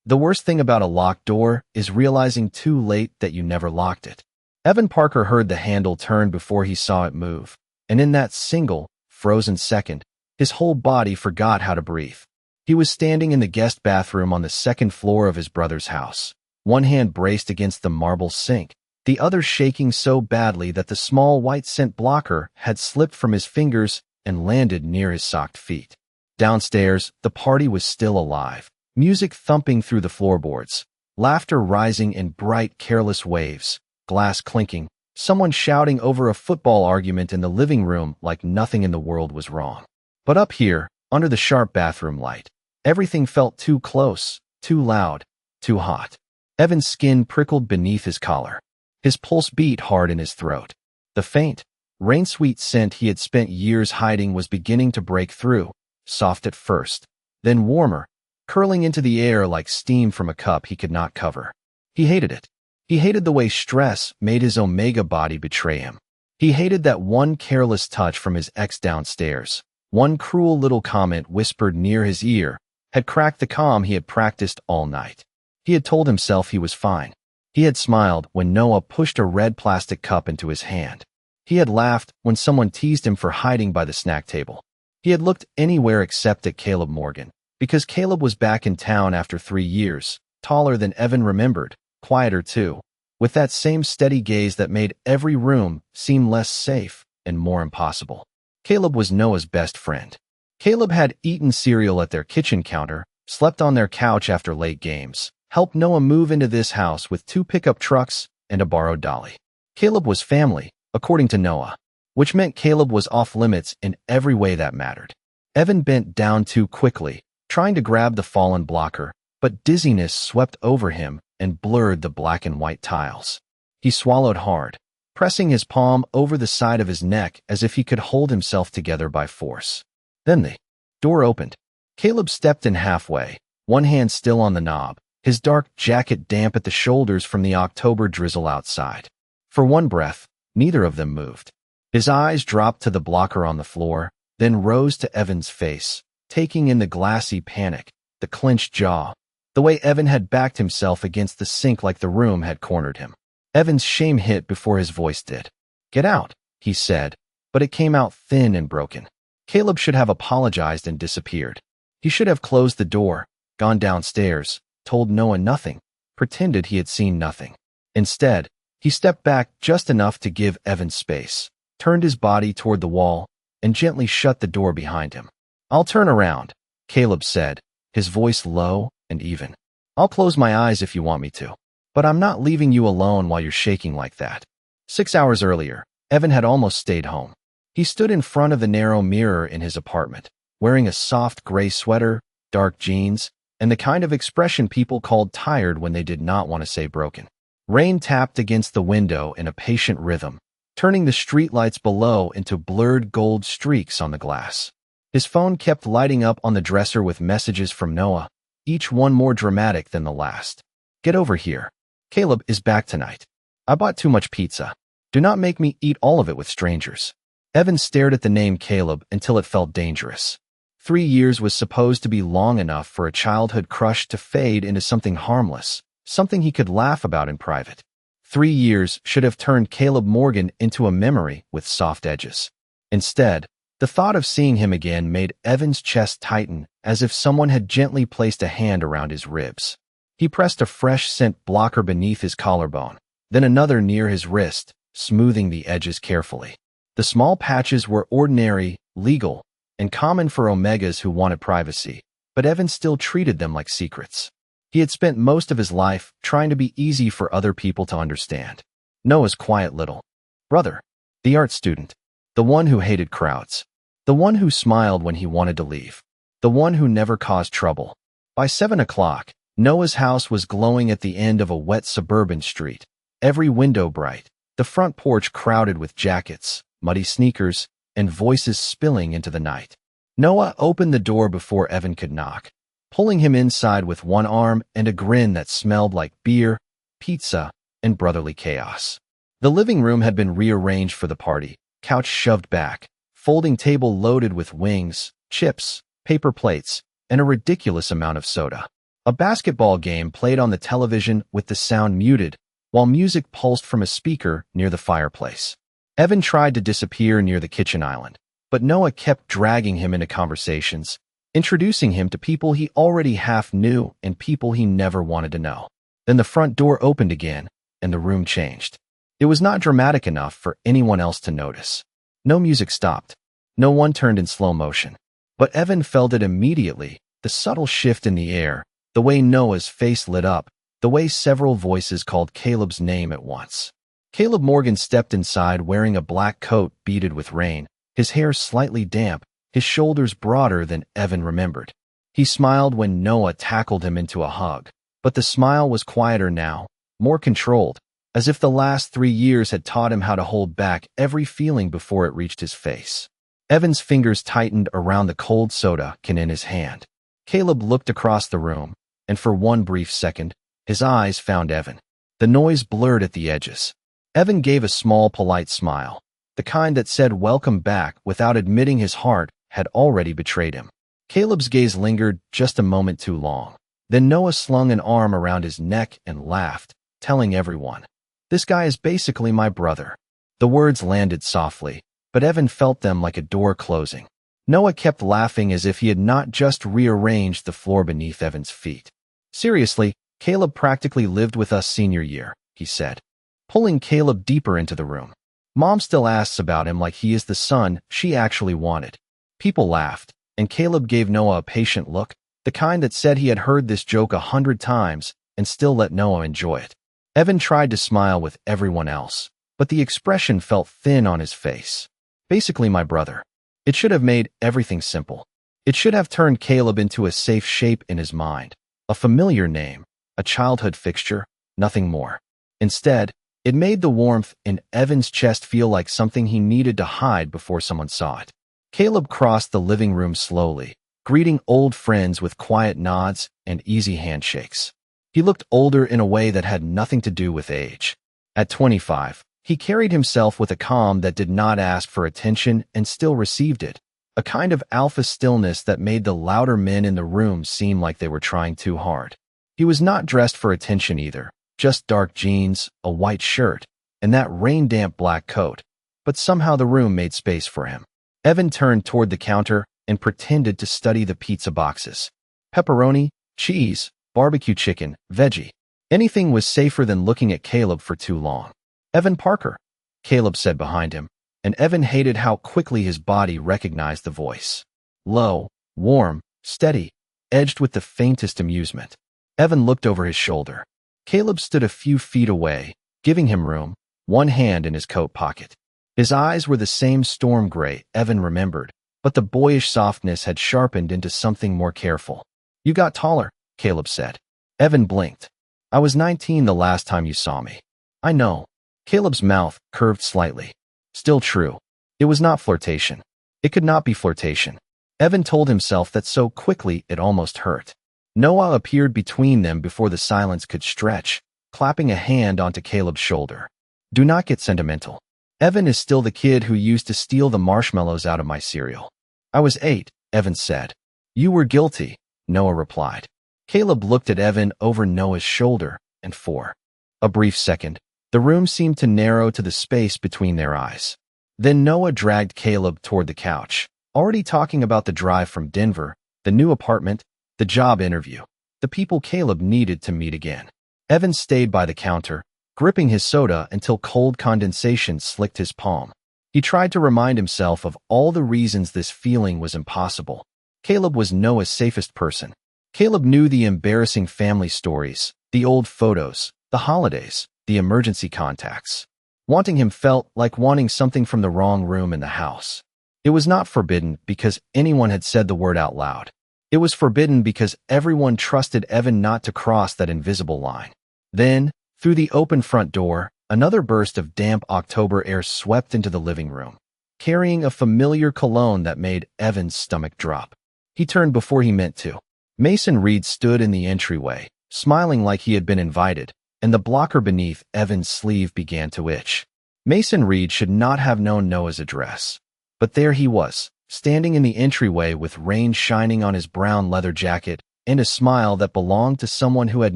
The worst thing about a locked door is realizing too late that you never locked it. Evan Parker heard the handle turn before he saw it move, and in that single, frozen second, his whole body forgot how to breathe. He was standing in the guest bathroom on the second floor of his brother's house, one hand braced against the marble sink, the other shaking so badly that the small white scent blocker had slipped from his fingers and landed near his socked feet. Downstairs, the party was still alive, music thumping through the floorboards, laughter rising in bright, careless waves, glass clinking, someone shouting over a football argument in the living room like nothing in the world was wrong. But up here, under the sharp bathroom light, everything felt too close, too loud, too hot. Evan's skin prickled beneath his collar. His pulse beat hard in his throat. The faint, rain-sweet scent he had spent years hiding was beginning to break through, soft at first, then warmer, curling into the air like steam from a cup he could not cover. He hated it. He hated the way stress made his omega body betray him. He hated that one careless touch from his ex downstairs, one cruel little comment whispered near his ear, had cracked the calm he had practiced all night. He had told himself he was fine. He had smiled when Noah pushed a red plastic cup into his hand. He had laughed when someone teased him for hiding by the snack table. He had looked anywhere except at Caleb Morgan, because Caleb was back in town after 3 years, taller than Evan remembered, quieter too, with that same steady gaze that made every room seem less safe and more impossible. Caleb was Noah's best friend. Caleb had eaten cereal at their kitchen counter, slept on their couch after late games, helped Noah move into this house with 2 pickup trucks and a borrowed dolly. Caleb was family, according to Noah, which meant Caleb was off limits in every way that mattered. Evan bent down too quickly, trying to grab the fallen blocker, but dizziness swept over him and blurred the black and white tiles. He swallowed hard, pressing his palm over the side of his neck as if he could hold himself together by force. Then the door opened. Caleb stepped in halfway, one hand still on the knob, his dark jacket damp at the shoulders from the October drizzle outside. For one breath, neither of them moved. His eyes dropped to the blocker on the floor, then rose to Evan's face, taking in the glassy panic, the clenched jaw, the way Evan had backed himself against the sink like the room had cornered him. Evan's shame hit before his voice did. "Get out," he said, but it came out thin and broken. Caleb should have apologized and disappeared. He should have closed the door, gone downstairs, told Noah nothing, pretended he had seen nothing. Instead, he stepped back just enough to give Evan space, turned his body toward the wall, and gently shut the door behind him. "I'll turn around," Caleb said, his voice low and even. "I'll close my eyes if you want me to. But I'm not leaving you alone while you're shaking like that." 6 hours earlier, Evan had almost stayed home. He stood in front of the narrow mirror in his apartment, wearing a soft gray sweater, dark jeans, and the kind of expression people called tired when they did not want to say broken. Rain tapped against the window in a patient rhythm, turning the streetlights below into blurred gold streaks on the glass. His phone kept lighting up on the dresser with messages from Noah, each one more dramatic than the last. "Get over here. Caleb is back tonight. I bought too much pizza. Do not make me eat all of it with strangers." Evan stared at the name Caleb until it felt dangerous. 3 years was supposed to be long enough for a childhood crush to fade into something harmless, something he could laugh about in private. 3 years should have turned Caleb Morgan into a memory with soft edges. Instead, the thought of seeing him again made Evan's chest tighten as if someone had gently placed a hand around his ribs. He pressed a fresh scent blocker beneath his collarbone, then another near his wrist, smoothing the edges carefully. The small patches were ordinary, legal, and common for omegas who wanted privacy, but Evan still treated them like secrets. He had spent most of his life trying to be easy for other people to understand. Noah's quiet little brother, the art student, the one who hated crowds, the one who smiled when he wanted to leave, the one who never caused trouble. By 7 o'clock, Noah's house was glowing at the end of a wet suburban street, every window bright, the front porch crowded with jackets, muddy sneakers, and voices spilling into the night. Noah opened the door before Evan could knock, pulling him inside with one arm and a grin that smelled like beer, pizza, and brotherly chaos. The living room had been rearranged for the party, couch shoved back, folding table loaded with wings, chips, paper plates, and a ridiculous amount of soda. A basketball game played on the television with the sound muted, while music pulsed from a speaker near the fireplace. Evan tried to disappear near the kitchen island, but Noah kept dragging him into conversations, introducing him to people he already half knew and people he never wanted to know. Then the front door opened again, and the room changed. It was not dramatic enough for anyone else to notice. No music stopped. No one turned in slow motion. But Evan felt it immediately, the subtle shift in the air, the way Noah's face lit up, the way several voices called Caleb's name at once. Caleb Morgan stepped inside wearing a black coat beaded with rain, his hair slightly damp, his shoulders broader than Evan remembered. He smiled when Noah tackled him into a hug, but the smile was quieter now, more controlled, as if the last 3 years had taught him how to hold back every feeling before it reached his face. Evan's fingers tightened around the cold soda can in his hand. Caleb looked across the room, and for one brief second, his eyes found Evan. The noise blurred at the edges. Evan gave a small, polite smile, the kind that said welcome back without admitting his heart had already betrayed him. Caleb's gaze lingered just a moment too long. Then Noah slung an arm around his neck and laughed, telling everyone, "This guy is basically my brother." The words landed softly, but Evan felt them like a door closing. Noah kept laughing as if he had not just rearranged the floor beneath Evan's feet. "Seriously, Caleb practically lived with us senior year," he said, pulling Caleb deeper into the room. "Mom still asks about him like he is the son she actually wanted." People laughed, and Caleb gave Noah a patient look, the kind that said he had heard this joke 100 times and still let Noah enjoy it. Evan tried to smile with everyone else, but the expression felt thin on his face. "Basically my brother." It should have made everything simple. It should have turned Caleb into a safe shape in his mind, a familiar name, a childhood fixture, nothing more. Instead, it made the warmth in Evan's chest feel like something he needed to hide before someone saw it. Caleb crossed the living room slowly, greeting old friends with quiet nods and easy handshakes. He looked older in a way that had nothing to do with age. At 25, he carried himself with a calm that did not ask for attention and still received it, a kind of alpha stillness that made the louder men in the room seem like they were trying too hard. He was not dressed for attention either, just dark jeans, a white shirt, and that rain-damp black coat, but somehow the room made space for him. Evan turned toward the counter and pretended to study the pizza boxes. Pepperoni, cheese, barbecue chicken, veggie. Anything was safer than looking at Caleb for too long. "Evan Parker," Caleb said behind him, and Evan hated how quickly his body recognized the voice. Low, warm, steady, edged with the faintest amusement. Evan looked over his shoulder. Caleb stood a few feet away, giving him room, one hand in his coat pocket. His eyes were the same storm gray Evan remembered, but the boyish softness had sharpened into something more careful. "You got taller," Caleb said. Evan blinked. "I was 19 the last time you saw me." "I know." Caleb's mouth curved slightly. Still true. It was not flirtation. It could not be flirtation. Evan told himself that so quickly it almost hurt. Noah appeared between them before the silence could stretch, clapping a hand onto Caleb's shoulder. "Do not get sentimental. Evan is still the kid who used to steal the marshmallows out of my cereal." "I was 8, Evan said. "You were guilty," Noah replied. Caleb looked at Evan over Noah's shoulder, and for a brief second, the room seemed to narrow to the space between their eyes. Then Noah dragged Caleb toward the couch, already talking about the drive from Denver, the new apartment, the job interview, the people Caleb needed to meet again. Evan stayed by the counter, gripping his soda until cold condensation slicked his palm. He tried to remind himself of all the reasons this feeling was impossible. Caleb was Noah's safest person. Caleb knew the embarrassing family stories, the old photos, the holidays, the emergency contacts. Wanting him felt like wanting something from the wrong room in the house. It was not forbidden because anyone had said the word out loud. It was forbidden because everyone trusted Evan not to cross that invisible line. Then, through the open front door, another burst of damp October air swept into the living room, carrying a familiar cologne that made Evan's stomach drop. He turned before he meant to. Mason Reed stood in the entryway, smiling like he had been invited, and the blocker beneath Evan's sleeve began to itch. Mason Reed should not have known Noah's address. But there he was, standing in the entryway with rain shining on his brown leather jacket and a smile that belonged to someone who had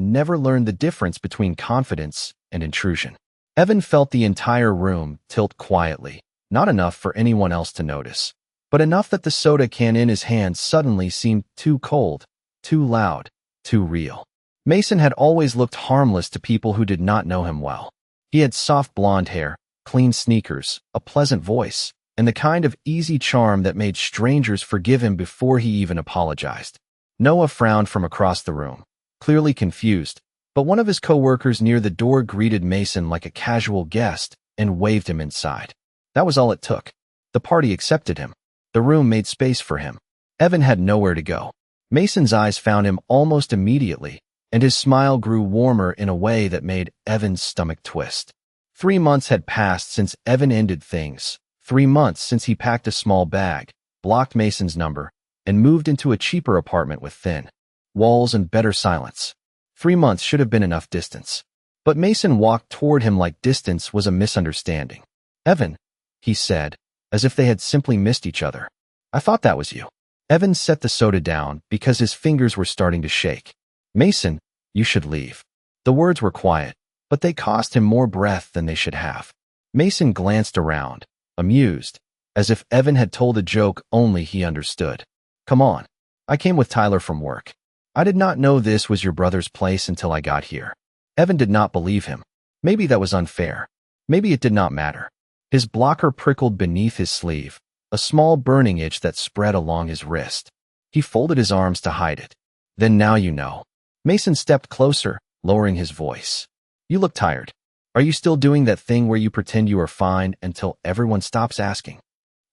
never learned the difference between confidence and intrusion. Evan felt the entire room tilt quietly, not enough for anyone else to notice, but enough that the soda can in his hand suddenly seemed too cold, too loud, too real. Mason had always looked harmless to people who did not know him well. He had soft blonde hair, clean sneakers, a pleasant voice, and the kind of easy charm that made strangers forgive him before he even apologized. Noah frowned from across the room, clearly confused, but one of his co-workers near the door greeted Mason like a casual guest and waved him inside. That was all it took. The party accepted him. The room made space for him. Evan had nowhere to go. Mason's eyes found him almost immediately, and his smile grew warmer in a way that made Evan's stomach twist. 3 months had passed since Evan ended things. 3 months since he packed a small bag, blocked Mason's number, and moved into a cheaper apartment with thin walls and better silence. 3 months should have been enough distance. But Mason walked toward him like distance was a misunderstanding. "Evan," he said, as if they had simply missed each other. "I thought that was you." Evan set the soda down because his fingers were starting to shake. "Mason, you should leave." The words were quiet, but they cost him more breath than they should have. Mason glanced around, amused, as if Evan had told a joke only he understood. "Come on. I came with Tyler from work. I did not know this was your brother's place until I got here." Evan did not believe him. Maybe that was unfair. Maybe it did not matter. His blocker prickled beneath his sleeve, a small burning itch that spread along his wrist. He folded his arms to hide it. "Then now you know." Mason stepped closer, lowering his voice. "You look tired. Are you still doing that thing where you pretend you are fine until everyone stops asking?"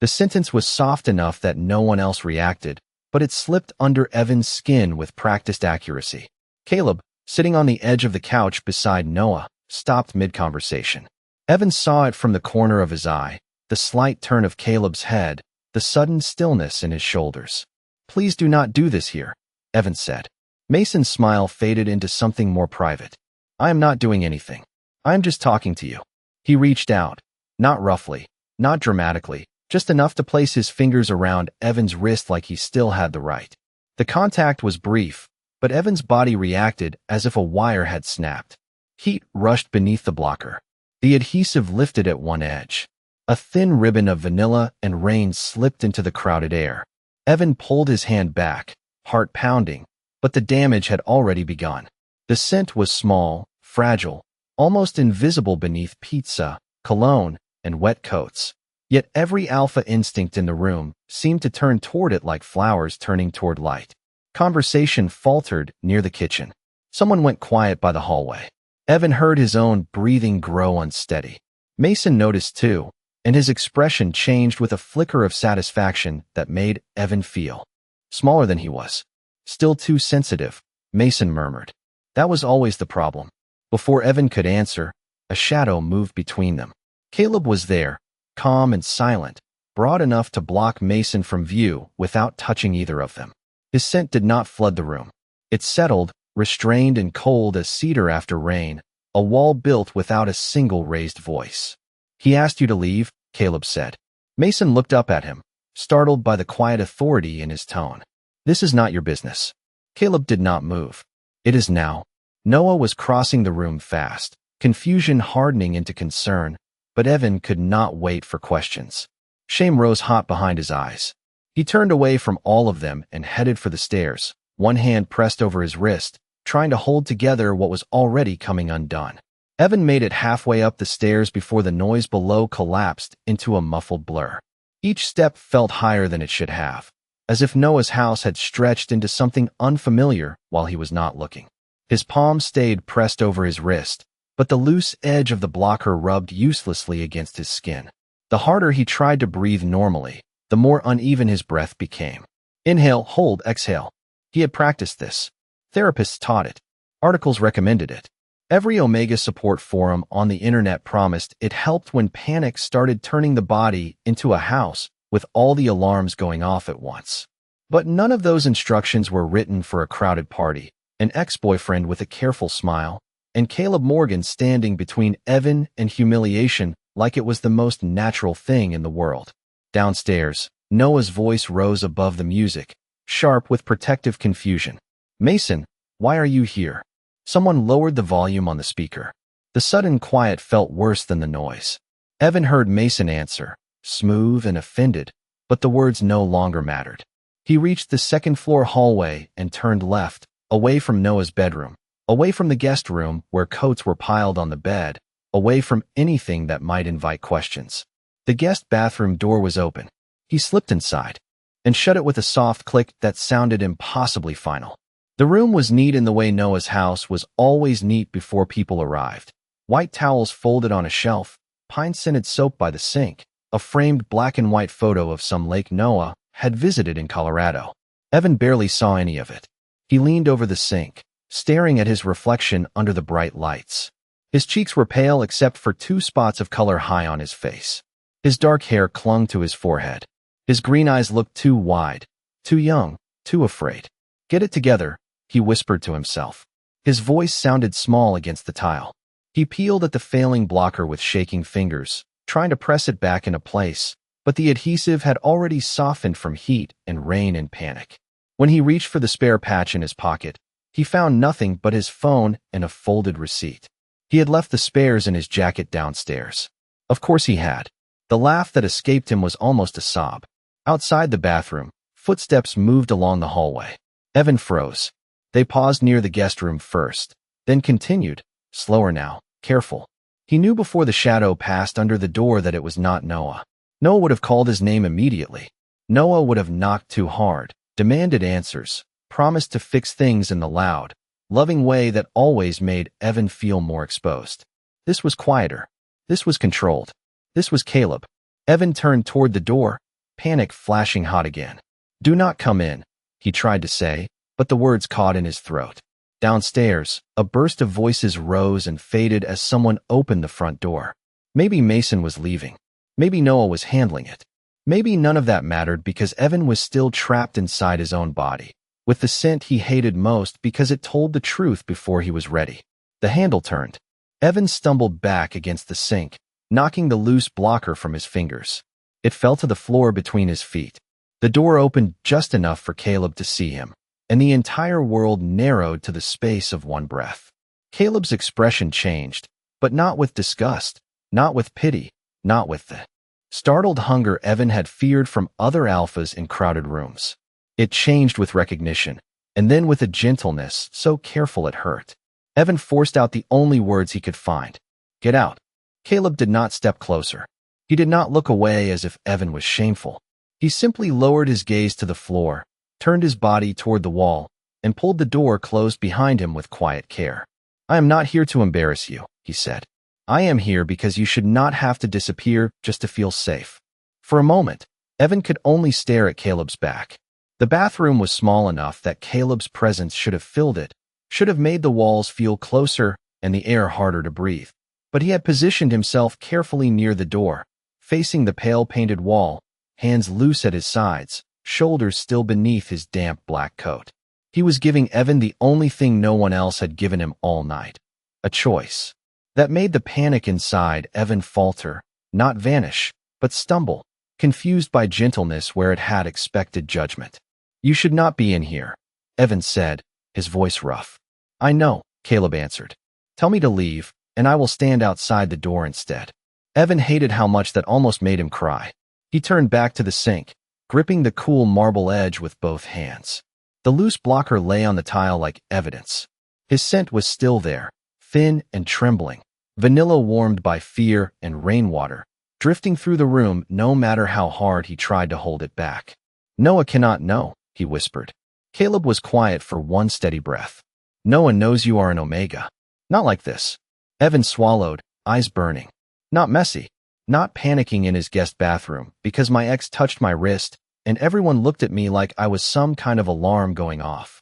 The sentence was soft enough that no one else reacted, but it slipped under Evan's skin with practiced accuracy. Caleb, sitting on the edge of the couch beside Noah, stopped mid-conversation. Evan saw it from the corner of his eye, the slight turn of Caleb's head, the sudden stillness in his shoulders. "Please do not do this here," Evan said. Mason's smile faded into something more private. "I am not doing anything. I am just talking to you." He reached out, not roughly, not dramatically, just enough to place his fingers around Evan's wrist like he still had the right. The contact was brief, but Evan's body reacted as if a wire had snapped. Heat rushed beneath the blocker. The adhesive lifted at one edge. A thin ribbon of vanilla and rain slipped into the crowded air. Evan pulled his hand back, heart pounding, but the damage had already begun. The scent was small, fragile, almost invisible beneath pizza, cologne, and wet coats. Yet every alpha instinct in the room seemed to turn toward it like flowers turning toward light. Conversation faltered near the kitchen. Someone went quiet by the hallway. Evan heard his own breathing grow unsteady. Mason noticed too, and his expression changed with a flicker of satisfaction that made Evan feel smaller than he was. "Still too sensitive," Mason murmured. That was always the problem. Before Evan could answer, a shadow moved between them. Caleb was there, calm and silent, broad enough to block Mason from view without touching either of them. His scent did not flood the room. It settled, restrained and cold as cedar after rain, a wall built without a single raised voice. "He asked you to leave," Caleb said. Mason looked up at him, startled by the quiet authority in his tone. "This is not your business." Caleb did not move. "It is now." Noah was crossing the room fast, confusion hardening into concern, but Evan could not wait for questions. Shame rose hot behind his eyes. He turned away from all of them and headed for the stairs, one hand pressed over his wrist, trying to hold together what was already coming undone. Evan made it halfway up the stairs before the noise below collapsed into a muffled blur. Each step felt higher than it should have, as if Noah's house had stretched into something unfamiliar while he was not looking. His palm stayed pressed over his wrist, but the loose edge of the blocker rubbed uselessly against his skin. The harder he tried to breathe normally, the more uneven his breath became. Inhale, hold, exhale. He had practiced this. Therapists taught it. Articles recommended it. Every Omega support forum on the internet promised it helped when panic started turning the body into a house with all the alarms going off at once. But none of those instructions were written for a crowded party, an ex-boyfriend with a careful smile, and Caleb Morgan standing between Evan and humiliation like it was the most natural thing in the world. Downstairs, Noah's voice rose above the music, sharp with protective confusion. Mason, why are you here? Someone lowered the volume on the speaker. The sudden quiet felt worse than the noise. Evan heard Mason answer, smooth and offended, but the words no longer mattered. He reached the second-floor hallway and turned left, away from Noah's bedroom, away from the guest room where coats were piled on the bed, away from anything that might invite questions. The guest bathroom door was open. He slipped inside and shut it with a soft click that sounded impossibly final. The room was neat in the way Noah's house was always neat before people arrived. White towels folded on a shelf, pine-scented soap by the sink, a framed black-and-white photo of some lake Noah had visited in Colorado. Evan barely saw any of it. He leaned over the sink, staring at his reflection under the bright lights. His cheeks were pale except for 2 spots of color high on his face. His dark hair clung to his forehead. His green eyes looked too wide, too young, too afraid. "Get it together," he whispered to himself. His voice sounded small against the tile. He peeled at the failing blocker with shaking fingers, trying to press it back into place, but the adhesive had already softened from heat and rain and panic. When he reached for the spare patch in his pocket, he found nothing but his phone and a folded receipt. He had left the spares in his jacket downstairs. Of course he had. The laugh that escaped him was almost a sob. Outside the bathroom, footsteps moved along the hallway. Evan froze. They paused near the guest room first, then continued, slower now, careful. He knew before the shadow passed under the door that it was not Noah. Noah would have called his name immediately. Noah would have knocked too hard, demanded answers, promised to fix things in the loud, loving way that always made Evan feel more exposed. This was quieter. This was controlled. This was Caleb. Evan turned toward the door, panic flashing hot again. "Do not come in," he tried to say, but the words caught in his throat. Downstairs, a burst of voices rose and faded as someone opened the front door. Maybe Mason was leaving. Maybe Noah was handling it. Maybe none of that mattered because Evan was still trapped inside his own body, with the scent he hated most because it told the truth before he was ready. The handle turned. Evan stumbled back against the sink, knocking the loose blocker from his fingers. It fell to the floor between his feet. The door opened just enough for Caleb to see him, and the entire world narrowed to the space of one breath. Caleb's expression changed, but not with disgust, not with pity, not with the startled hunger Evan had feared from other alphas in crowded rooms. It changed with recognition, and then with a gentleness so careful it hurt. Evan forced out the only words he could find. "Get out." Caleb did not step closer. He did not look away as if Evan was shameful. He simply lowered his gaze to the floor, turned his body toward the wall, and pulled the door closed behind him with quiet care. "I am not here to embarrass you," he said. "I am here because you should not have to disappear just to feel safe." For a moment, Evan could only stare at Caleb's back. The bathroom was small enough that Caleb's presence should have filled it, should have made the walls feel closer and the air harder to breathe. But he had positioned himself carefully near the door, facing the pale painted wall, hands loose at his sides, shoulders still beneath his damp black coat. He was giving Evan the only thing no one else had given him all night. A choice. That made the panic inside Evan falter, not vanish, but stumble, confused by gentleness where it had expected judgment. "You should not be in here," Evan said, his voice rough. "I know," Caleb answered. "Tell me to leave, and I will stand outside the door instead." Evan hated how much that almost made him cry. He turned back to the sink, gripping the cool marble edge with both hands. The loose blocker lay on the tile like evidence. His scent was still there, thin and trembling, vanilla warmed by fear and rainwater, drifting through the room no matter how hard he tried to hold it back. "Noah cannot know," he whispered. Caleb was quiet for one steady breath. "Noah knows you are an Omega. Not like this." Evan swallowed, eyes burning. "Not messy. Not panicking in his guest bathroom because my ex touched my wrist and everyone looked at me like I was some kind of alarm going off."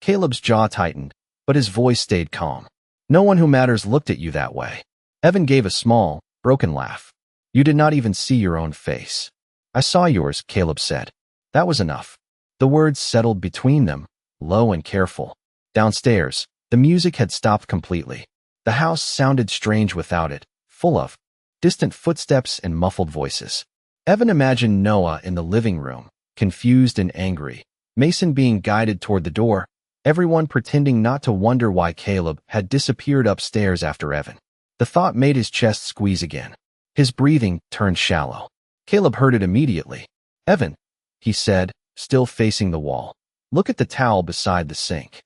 Caleb's jaw tightened, but his voice stayed calm. "No one who matters looked at you that way." Evan gave a small, broken laugh. "You did not even see your own face." "I saw yours," Caleb said. That was enough. The words settled between them, low and careful. Downstairs, the music had stopped completely. The house sounded strange without it, full of distant footsteps and muffled voices. Evan imagined Noah in the living room, confused and angry, Mason being guided toward the door, everyone pretending not to wonder why Caleb had disappeared upstairs after Evan. The thought made his chest squeeze again. His breathing turned shallow. Caleb heard it immediately. "Evan," he said, still facing the wall. "Look at the towel beside the sink."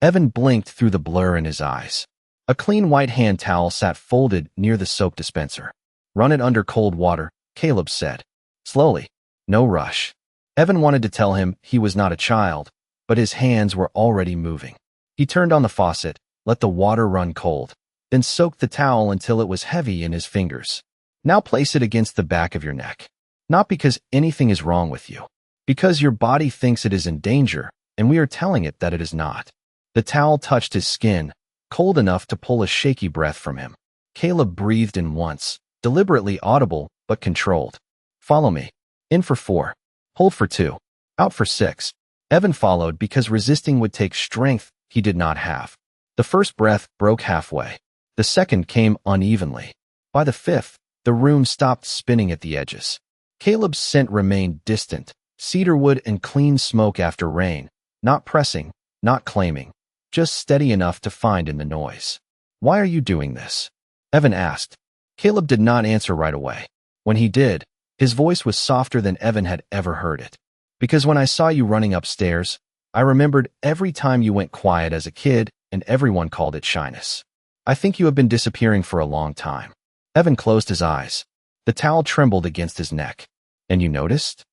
Evan blinked through the blur in his eyes. A clean white hand towel sat folded near the soap dispenser. "Run it under cold water," Caleb said. "Slowly. No rush." Evan wanted to tell him he was not a child, but his hands were already moving. He turned on the faucet, let the water run cold, then soaked the towel until it was heavy in his fingers. "Now place it against the back of your neck. Not because anything is wrong with you. Because your body thinks it is in danger, and we are telling it that it is not." The towel touched his skin, cold enough to pull a shaky breath from him. Caleb breathed in once, deliberately audible but controlled. "Follow me. In for 4. Hold for 2. Out for 6. Evan followed because resisting would take strength he did not have. The first breath broke halfway. The second came unevenly. By the 5th, the room stopped spinning at the edges. Caleb's scent remained distant, cedarwood and clean smoke after rain, not pressing, not claiming, just steady enough to find in the noise. "Why are you doing this?" Evan asked. Caleb did not answer right away. When he did, his voice was softer than Evan had ever heard it. "Because when I saw you running upstairs, I remembered every time you went quiet as a kid and everyone called it shyness. I think you have been disappearing for a long time." Evan closed his eyes. The towel trembled against his neck. "And you noticed?"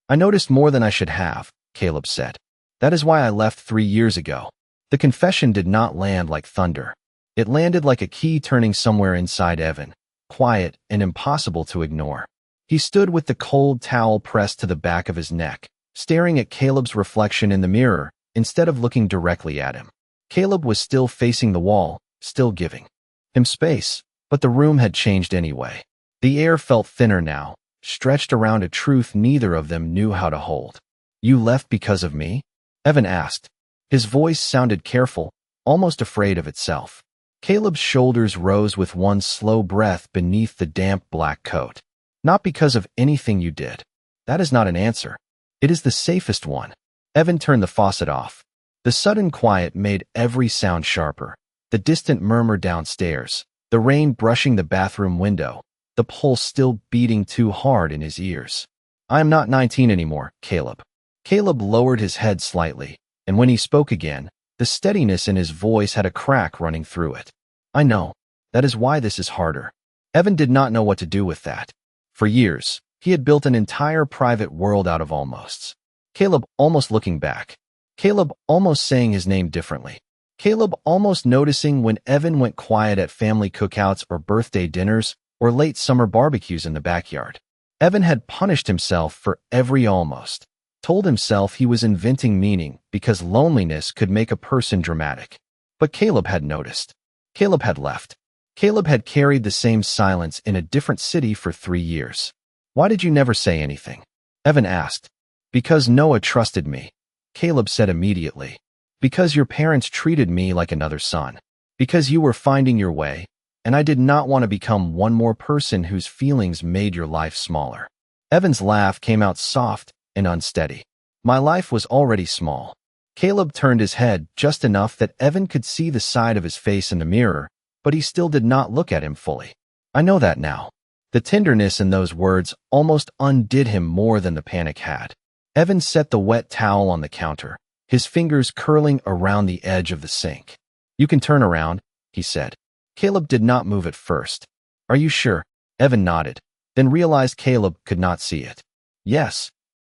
"I noticed more than I should have," Caleb said. "That is why I left 3 years ago." The confession did not land like thunder. It landed like a key turning somewhere inside Evan, quiet and impossible to ignore. He stood with the cold towel pressed to the back of his neck, staring at Caleb's reflection in the mirror instead of looking directly at him. Caleb was still facing the wall, still giving him space, but the room had changed anyway. The air felt thinner now, stretched around a truth neither of them knew how to hold. "You left because of me?" Evan asked. His voice sounded careful, almost afraid of itself. Caleb's shoulders rose with one slow breath beneath the damp black coat. "Not because of anything you did. That is not an answer. It is the safest one." Evan turned the faucet off. The sudden quiet made every sound sharper. The distant murmur downstairs, the rain brushing the bathroom window, the pulse still beating too hard in his ears. "I am not 19 anymore, Caleb." Caleb lowered his head slightly, and when he spoke again, the steadiness in his voice had a crack running through it. "I know. That is why this is harder." Evan did not know what to do with that. For years, he had built an entire private world out of almosts. Caleb almost looking back. Caleb almost saying his name differently. Caleb almost noticing when Evan went quiet at family cookouts or birthday dinners or late summer barbecues in the backyard. Evan had punished himself for every almost. Told himself he was inventing meaning because loneliness could make a person dramatic. But Caleb had noticed. Caleb had left. Caleb had carried the same silence in a different city for 3 years. "Why did you never say anything?" Evan asked. "Because Noah trusted me," Caleb said immediately. "Because your parents treated me like another son. Because you were finding your way, and I did not want to become one more person whose feelings made your life smaller." Evan's laugh came out soft and unsteady. "My life was already small." Caleb turned his head just enough that Evan could see the side of his face in the mirror, but he still did not look at him fully. "I know that now." The tenderness in those words almost undid him more than the panic had. Evan set the wet towel on the counter, his fingers curling around the edge of the sink. "You can turn around," he said. Caleb did not move at first. "Are you sure?" Evan nodded, then realized Caleb could not see it. "Yes."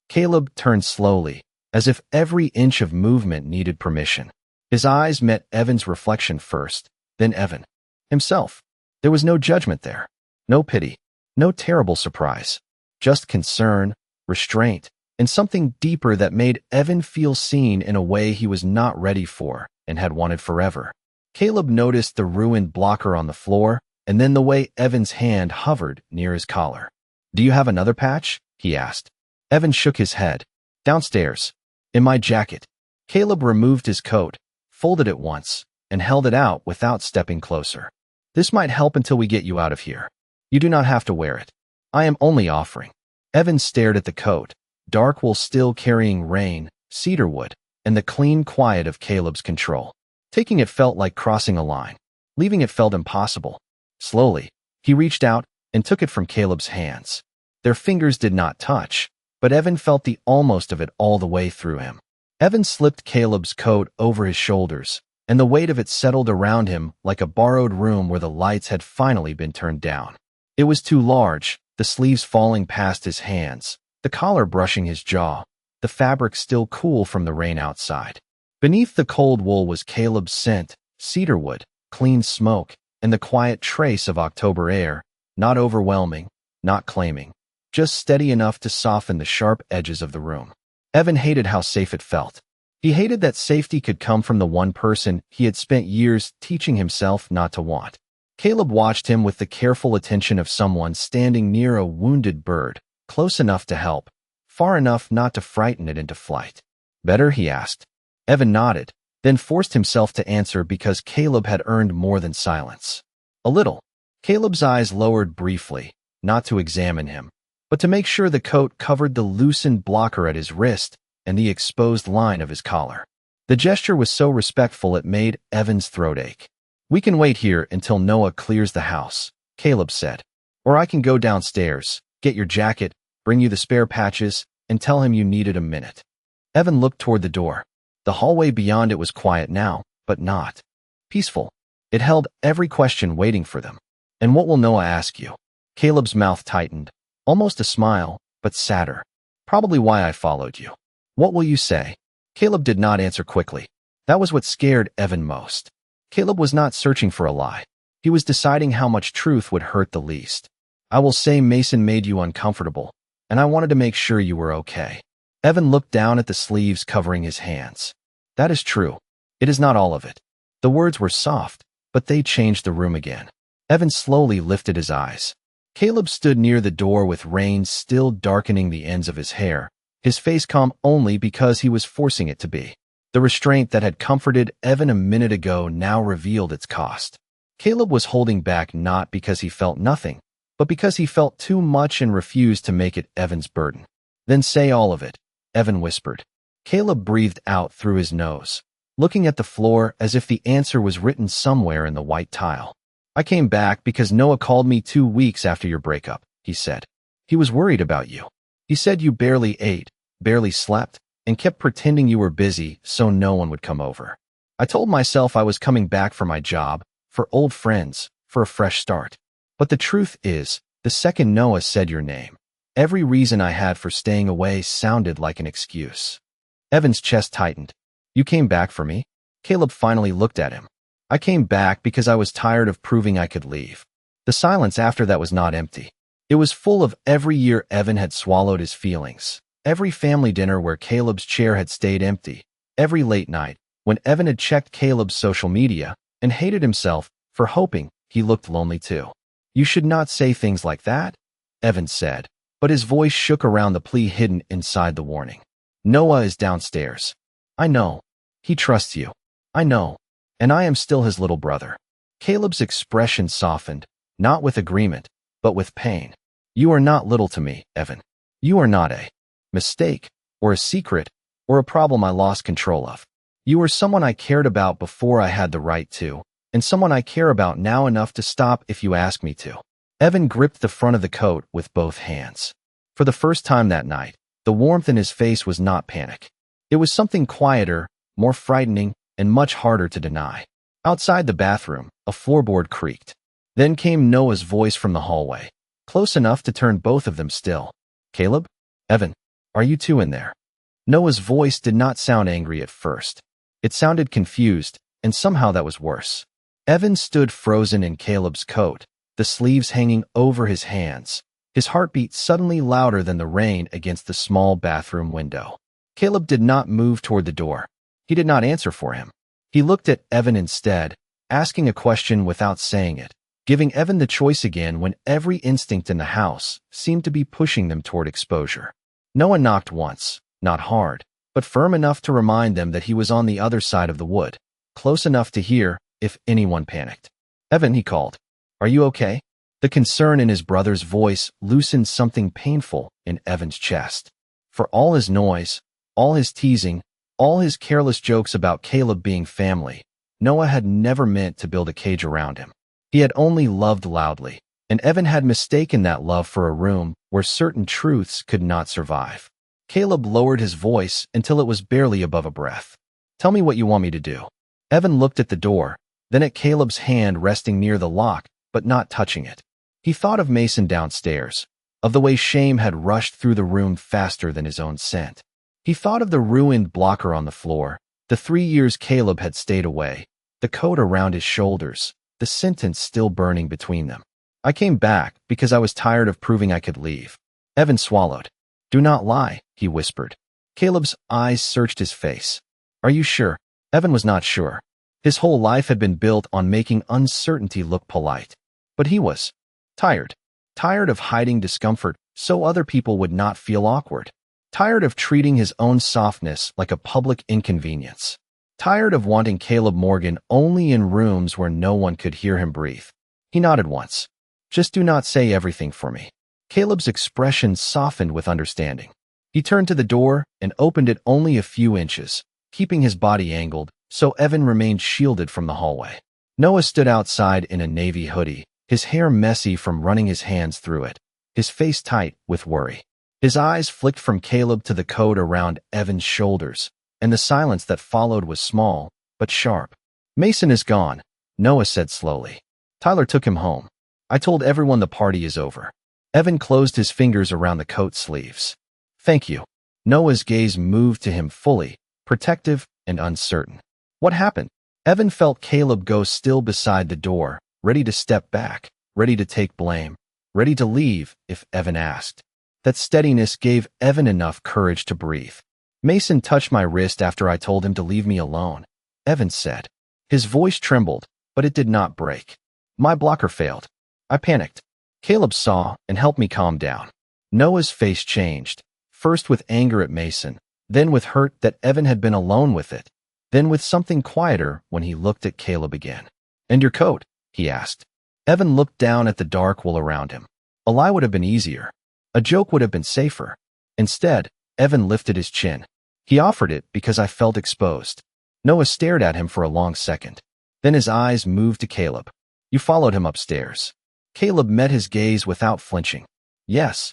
Caleb turned slowly, as if every inch of movement needed permission. His eyes met Evan's reflection first, then Evan himself. There was no judgment there, no pity, no terrible surprise, just concern, restraint, and something deeper that made Evan feel seen in a way he was not ready for and had wanted forever. Caleb noticed the ruined blocker on the floor, and then the way Evan's hand hovered near his collar. "Do you have another patch?" he asked. Evan shook his head. "Downstairs. In my jacket." Caleb removed his coat, folded it once, and held it out without stepping closer. "This might help until we get you out of here. You do not have to wear it. I am only offering." Evan stared at the coat, dark wool still carrying rain, cedarwood, and the clean quiet of Caleb's control. Taking it felt like crossing a line. Leaving it felt impossible. Slowly, he reached out and took it from Caleb's hands. Their fingers did not touch, but Evan felt the almost of it all the way through him. Evan slipped Caleb's coat over his shoulders, and the weight of it settled around him like a borrowed room where the lights had finally been turned down. It was too large, the sleeves falling past his hands, the collar brushing his jaw, the fabric still cool from the rain outside. Beneath the cold wool was Caleb's scent, cedarwood, clean smoke, and the quiet trace of October air, not overwhelming, not claiming, just steady enough to soften the sharp edges of the room. Evan hated how safe it felt. He hated that safety could come from the one person he had spent years teaching himself not to want. Caleb watched him with the careful attention of someone standing near a wounded bird, close enough to help, far enough not to frighten it into flight. "Better?" he asked. Evan nodded, then forced himself to answer because Caleb had earned more than silence. "A little." Caleb's eyes lowered briefly, not to examine him, but to make sure the coat covered the loosened blocker at his wrist and the exposed line of his collar. The gesture was so respectful it made Evan's throat ache. "We can wait here until Noah clears the house," Caleb said. "Or I can go downstairs, get your jacket, bring you the spare patches, and tell him you needed a minute." Evan looked toward the door. The hallway beyond it was quiet now, but not peaceful. It held every question waiting for them. "And what will Noah ask you?" Caleb's mouth tightened, almost a smile, but sadder. "Probably why I followed you." "What will you say?" Caleb did not answer quickly. That was what scared Evan most. Caleb was not searching for a lie. He was deciding how much truth would hurt the least. "I will say Mason made you uncomfortable, and I wanted to make sure you were okay." Evan looked down at the sleeves covering his hands. "That is true. It is not all of it." The words were soft, but they changed the room again. Evan slowly lifted his eyes. Caleb stood near the door with rain still darkening the ends of his hair, his face calm only because he was forcing it to be. The restraint that had comforted Evan a minute ago now revealed its cost. Caleb was holding back not because he felt nothing, but because he felt too much and refused to make it Evan's burden. "Then say all of it," Evan whispered. Caleb breathed out through his nose, looking at the floor as if the answer was written somewhere in the white tile. "I came back because Noah called me 2 weeks after your breakup," he said. "He was worried about you. He said you barely ate, barely slept, and kept pretending you were busy so no one would come over. I told myself I was coming back for my job, for old friends, for a fresh start. But the truth is, the second Noah said your name, every reason I had for staying away sounded like an excuse." Evan's chest tightened. "You came back for me?" Caleb finally looked at him. "I came back because I was tired of proving I could leave." The silence after that was not empty. It was full of every year Evan had swallowed his feelings, every family dinner where Caleb's chair had stayed empty, every late night when Evan had checked Caleb's social media and hated himself for hoping he looked lonely too. "You should not say things like that," Evan said, but his voice shook around the plea hidden inside the warning. "Noah is downstairs. I know. He trusts you. I know. And I am still his little brother." Caleb's expression softened, not with agreement, but with pain. "You are not little to me, Evan. You are not a mistake, or a secret, or a problem I lost control of. You were someone I cared about before I had the right to, and someone I care about now enough to stop if you ask me to." Evan gripped the front of the coat with both hands. For the first time that night, the warmth in his face was not panic. It was something quieter, more frightening, and much harder to deny. Outside the bathroom, a floorboard creaked. Then came Noah's voice from the hallway, close enough to turn both of them still. "Caleb? Evan, are you two in there?" Noah's voice did not sound angry at first. It sounded confused, and somehow that was worse. Evan stood frozen in Caleb's coat, the sleeves hanging over his hands, his heartbeat suddenly louder than the rain against the small bathroom window. Caleb did not move toward the door. He did not answer for him. He looked at Evan instead, asking a question without saying it, giving Evan the choice again when every instinct in the house seemed to be pushing them toward exposure. Noah knocked once, not hard, but firm enough to remind them that he was on the other side of the wood, close enough to hear if anyone panicked. "Evan," he called, "are you okay?" The concern in his brother's voice loosened something painful in Evan's chest. For all his noise, all his teasing, All his careless jokes about Caleb being family, Noah had never meant to build a cage around him. He had only loved loudly, and Evan had mistaken that love for a room where certain truths could not survive. Caleb lowered his voice until it was barely above a breath. "Tell me what you want me to do." Evan looked at the door, then at Caleb's hand resting near the lock, but not touching it. He thought of Mason downstairs, of the way shame had rushed through the room faster than his own scent. He thought of the ruined blocker on the floor, the 3 years Caleb had stayed away, the coat around his shoulders, the sentence still burning between them. "I came back because I was tired of proving I could leave." Evan swallowed. "Do not lie," he whispered. Caleb's eyes searched his face. "Are you sure?" Evan was not sure. His whole life had been built on making uncertainty look polite. But he was tired. Tired of hiding discomfort so other people would not feel awkward. Tired of treating his own softness like a public inconvenience. Tired of wanting Caleb Morgan only in rooms where no one could hear him breathe. He nodded once. "Just do not say everything for me." Caleb's expression softened with understanding. He turned to the door and opened it only a few inches, keeping his body angled so Evan remained shielded from the hallway. Noah stood outside in a navy hoodie, his hair messy from running his hands through it, his face tight with worry. His eyes flicked from Caleb to the coat around Evan's shoulders, and the silence that followed was small, but sharp. "Mason is gone," Noah said slowly. "Tyler took him home. I told everyone the party is over." Evan closed his fingers around the coat sleeves. "Thank you." Noah's gaze moved to him fully, protective and uncertain. "What happened?" Evan felt Caleb go still beside the door, ready to step back, ready to take blame, ready to leave if Evan asked. That steadiness gave Evan enough courage to breathe. "Mason touched my wrist after I told him to leave me alone," Evan said. His voice trembled, but it did not break. "My blocker failed. I panicked. Caleb saw and helped me calm down." Noah's face changed, first with anger at Mason, then with hurt that Evan had been alone with it, then with something quieter when he looked at Caleb again. "And your coat?" he asked. Evan looked down at the dark wool around him. A lie would have been easier. A joke would have been safer. Instead, Evan lifted his chin. "He offered it because I felt exposed." Noah stared at him for a long second. Then his eyes moved to Caleb. "You followed him upstairs." Caleb met his gaze without flinching. "Yes."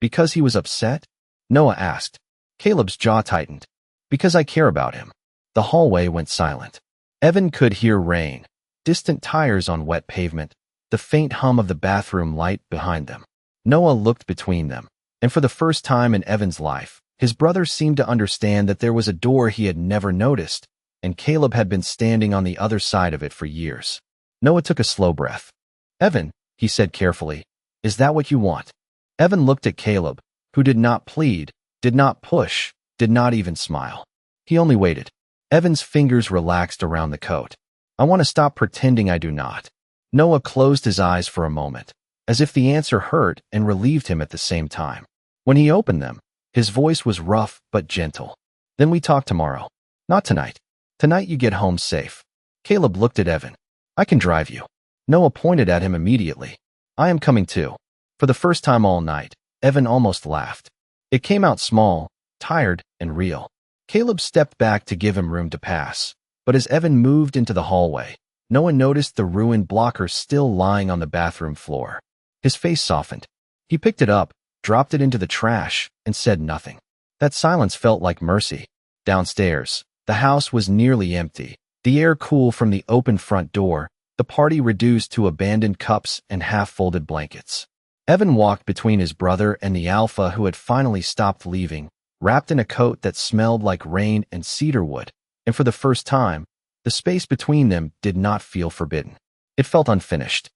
"Because he was upset?" Noah asked. Caleb's jaw tightened. "Because I care about him." The hallway went silent. Evan could hear rain, distant tires on wet pavement, the faint hum of the bathroom light behind them. Noah looked between them, and for the first time in Evan's life, his brother seemed to understand that there was a door he had never noticed, and Caleb had been standing on the other side of it for years. Noah took a slow breath. "Evan," he said carefully, "is that what you want?" Evan looked at Caleb, who did not plead, did not push, did not even smile. He only waited. Evan's fingers relaxed around the coat. "I want to stop pretending I do not." Noah closed his eyes for a moment, as if the answer hurt and relieved him at the same time. When he opened them, his voice was rough but gentle. "Then we talk tomorrow." "Not tonight. Tonight you get home safe." Caleb looked at Evan. "I can drive you." Noah pointed at him immediately. "I am coming too." For the first time all night, Evan almost laughed. It came out small, tired, and real. Caleb stepped back to give him room to pass, but as Evan moved into the hallway, Noah noticed the ruined blocker still lying on the bathroom floor. His face softened. He picked it up, dropped it into the trash, and said nothing. That silence felt like mercy. Downstairs, the house was nearly empty, the air cool from the open front door, the party reduced to abandoned cups and half-folded blankets. Evan walked between his brother and the alpha who had finally stopped leaving, wrapped in a coat that smelled like rain and cedarwood, and for the first time, the space between them did not feel forbidden. It felt unfinished.